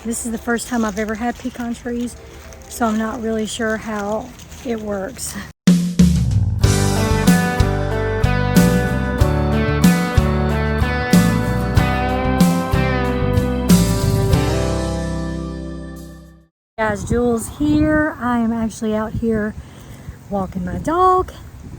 This is the first time I've ever had pecan trees, so I'm not really sure how it works. Guys, Jules here. I am actually out here walking my dog.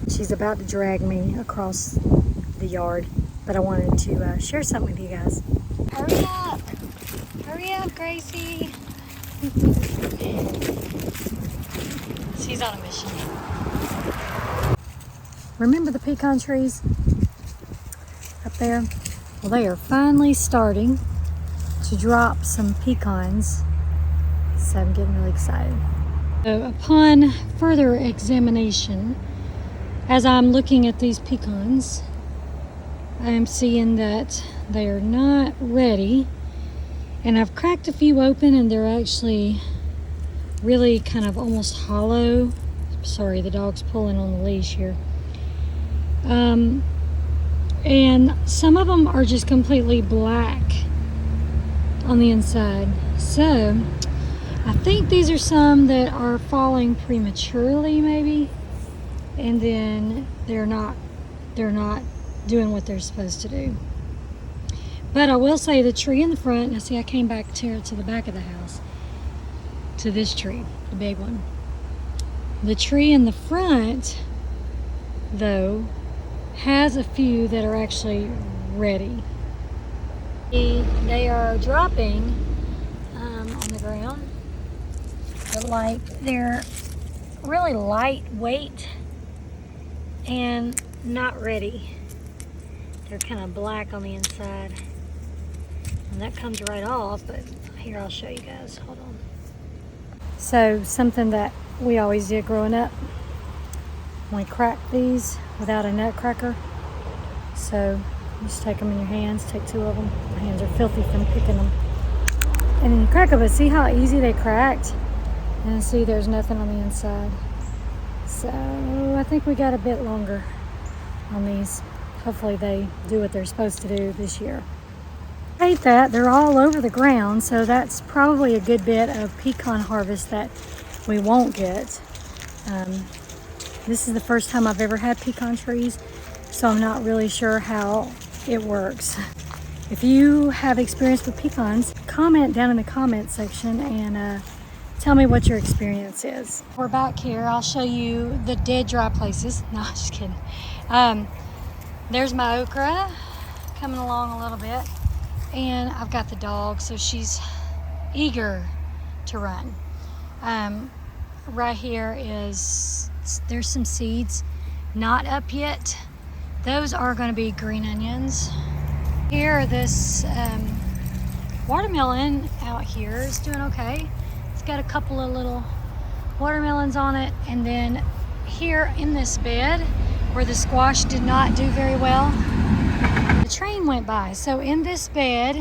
She's about to drag me across the yard, but I wanted to share something with you guys. Hurry up! Hurry up, Gracie! She's on a mission. Remember the pecan trees up there? Well, they are finally starting to drop some pecans, so I'm getting really excited. So upon further examination, as I'm looking at these pecans, I am seeing that they are not ready, and I've cracked a few open and they're actually really kind of almost hollow. Sorry, the dog's pulling on the leash here. And some of them are just completely black on the inside. So I think these are some that are falling prematurely maybe, and then they're not doing what they're supposed to do. But I will say the tree in the front, now see I came back to the back of the house, to this tree, the big one. The tree in the front, though, has a few that are actually ready. They are dropping on the ground, but like they're really lightweight and not ready. They're kind of black on the inside, and that comes right off, but here I'll show you guys, hold on. So something that we always did growing up, we cracked these without a nut cracker. So you just take them in your hands, take two of them. My hands are filthy from picking them. And then you crack them, but see how easy they cracked? And see there's nothing on the inside. So I think we got a bit longer on these. Hopefully they do what they're supposed to do this year. I hate that they're all over the ground, so that's probably a good bit of pecan harvest that we won't get. This is the first time I've ever had pecan trees, so I'm not really sure how it works. If you have experience with pecans, comment down in the comment section and tell me what your experience is. We're back here. I'll show you the dead dry places. No, I'm just kidding. There's my okra coming along a little bit, and I've got the dog, so she's eager to run. Right here there's some seeds not up yet. Those are going to be green onions. Here, this watermelon out here is doing okay. It's got a couple of little watermelons on it, and then here in this bed where the squash did not do very well, the train went by. So in this bed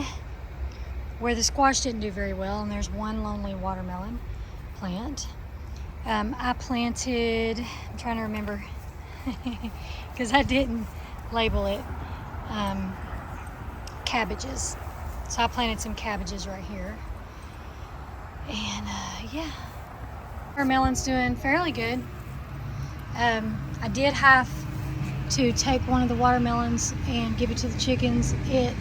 where the squash didn't do very well, and there's one lonely watermelon plant, I planted, I'm trying to remember because I didn't label it, cabbages. So I planted some cabbages right here, and yeah, our melon's doing fairly good. I did have to take one of the watermelons and give it to the chickens. It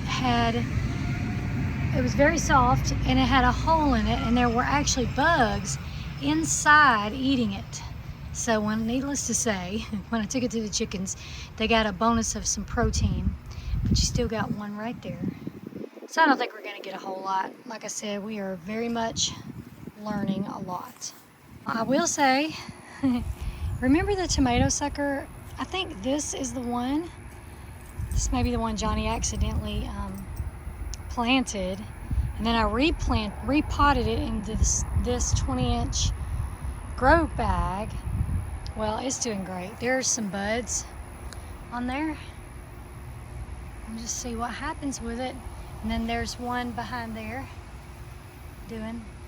was very soft, and it had a hole in it, and there were actually bugs inside eating it. So needless to say, when I took it to the chickens, they got a bonus of some protein, but you still got one right there. So I don't think we're gonna get a whole lot. Like I said, we are very much learning a lot. I will say, remember the tomato sucker? I think this is the one. This may be the one Johnny accidentally planted, and then I repotted it into this 20-inch grow bag. Well, it's doing great. There's some buds on there. We'll just see what happens with it. And then there's one behind there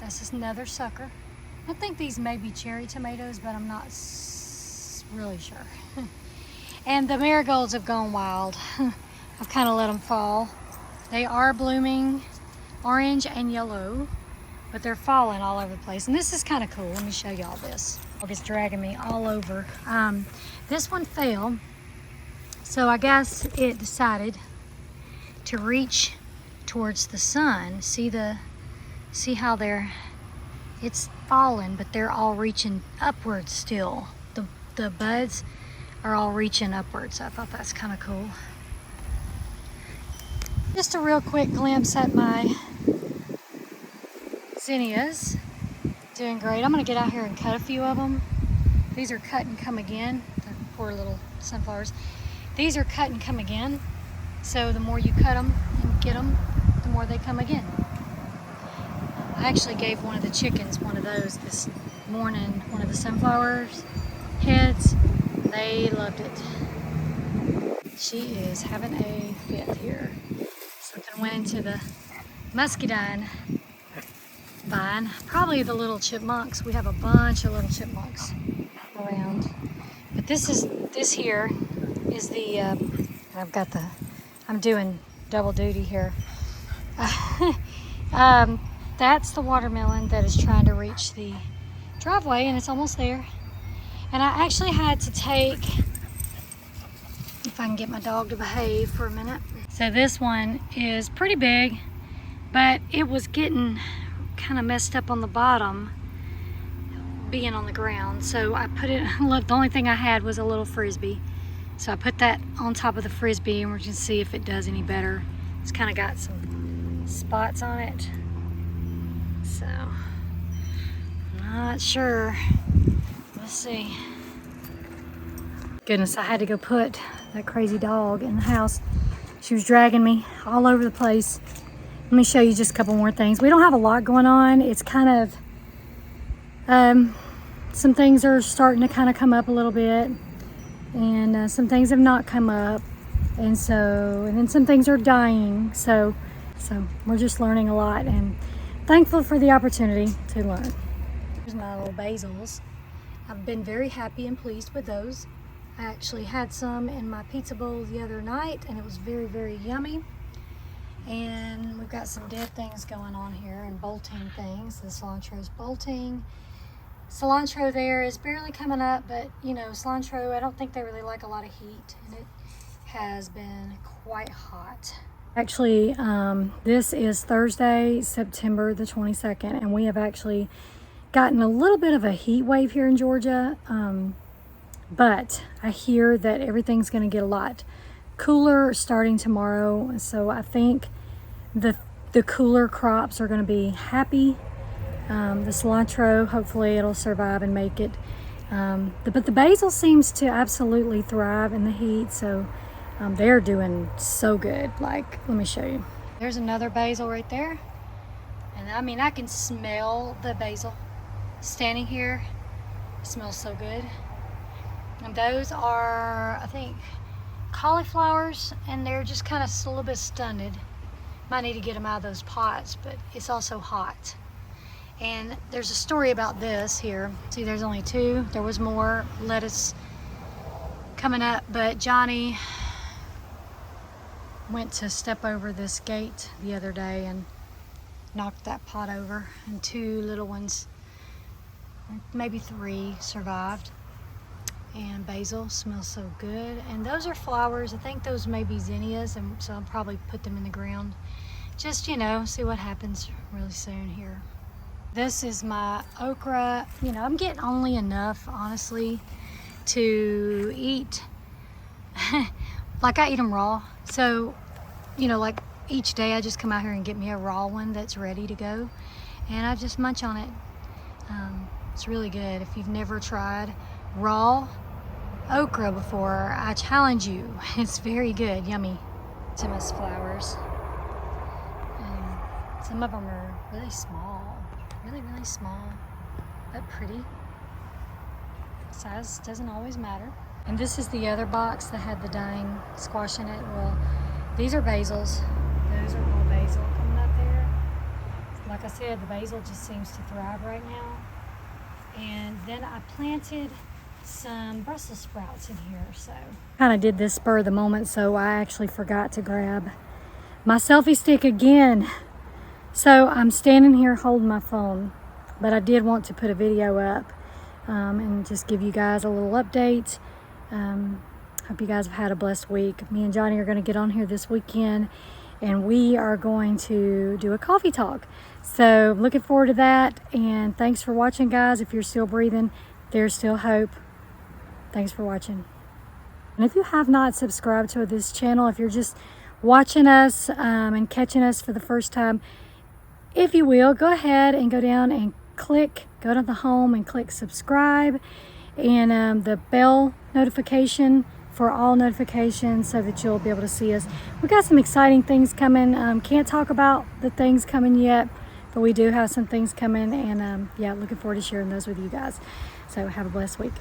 that's just another sucker. I think these may be cherry tomatoes, but I'm not really sure. And the marigolds have gone wild. I've kind of let them fall. They are blooming, orange and yellow, but they're falling all over the place. And this is kind of cool. Let me show y'all this. It's dragging me all over. This one fell, so I guess it decided to reach towards the sun. See how it's fallen, but they're all reaching upwards still. The buds are all reaching upwards. I thought that's kind of cool. Just a real quick glimpse at my zinnias. Doing great. I'm gonna get out here and cut a few of them. These are cut and come again. The poor little sunflowers. These are cut and come again. So the more you cut them and get them, the more they come again. I actually gave one of the chickens one of those this morning, one of the sunflowers heads. They loved it. She is having a fit here. Something went into the muscadine vine. Probably the little chipmunks. We have a bunch of little chipmunks around. But this here is the, I'm doing double duty here. That's the watermelon that is trying to reach the driveway, and it's almost there. And I actually had to take, if I can get my dog to behave for a minute. So this one is pretty big, but it was getting kind of messed up on the bottom, being on the ground. So I put it, look, the only thing I had was a little frisbee. So I put that on top of the frisbee, and we're gonna see if it does any better. It's kind of got some spots on it. So, not sure. We'll see. Goodness, I had to go put that crazy dog in the house. She was dragging me all over the place. Let me show you just a couple more things. We don't have a lot going on. It's kind of, some things are starting to kind of come up a little bit, and some things have not come up, and then some things are dying. So we're just learning a lot, and thankful for the opportunity to learn. Here's my little basils. I've been very happy and pleased with those. I actually had some in my pizza bowl the other night, and it was very, very yummy. And we've got some dead things going on here and bolting things. The cilantro's bolting. Cilantro there is barely coming up, but you know, cilantro, I don't think they really like a lot of heat, and it has been quite hot. Actually, this is Thursday, September the 22nd, and we have actually gotten a little bit of a heat wave here in Georgia, but I hear that everything's going to get a lot cooler starting tomorrow, so I think the cooler crops are going to be happy. The cilantro, hopefully it'll survive and make it, but the basil seems to absolutely thrive in the heat, so they're doing so good. Like, let me show you. There's another basil right there, and I mean, I can smell the basil standing here. It smells so good. And those are, I think, cauliflowers, and they're just kind of a little bit stunted. Might need to get them out of those pots, but it's also hot. And there's a story about this here. See, there's only two. There was more lettuce coming up, but Johnny went to step over this gate the other day and knocked that pot over, and two little ones, maybe three, survived. And basil smells so good. And those are flowers. I think those may be zinnias, and so I'll probably put them in the ground. Just, you know, see what happens really soon here. This is my okra. You know, I'm getting only enough, honestly, to eat. Like, I eat them raw. So, you know, like each day I just come out here and get me a raw one that's ready to go. And I just munch on it. It's really good. If you've never tried raw okra before, I challenge you. It's very good, yummy. Timus flowers. Some of them are really small, really, really small, but pretty. Size doesn't always matter. And this is the other box that had the dying squash in it. Well, these are basils. Those are all basil coming up there. Like I said, the basil just seems to thrive right now. And then I planted some Brussels sprouts in here, so. Kind of did this spur of the moment, so I actually forgot to grab my selfie stick again. So I'm standing here holding my phone, but I did want to put a video up and just give you guys a little update. Hope you guys have had a blessed week. Me and Johnny are going to get on here this weekend, and we are going to do a coffee talk. So looking forward to that, and thanks for watching, guys. If you're still breathing, there's still hope. Thanks for watching. And if you have not subscribed to this channel, if you're just watching us and catching us for the first time, if you will, go ahead and go down and go to the home and click subscribe, and the bell notification for all notifications so that you'll be able to see us. We've got some exciting things coming. Can't talk about the things coming yet, but we do have some things coming, and yeah, looking forward to sharing those with you guys. So have a blessed week.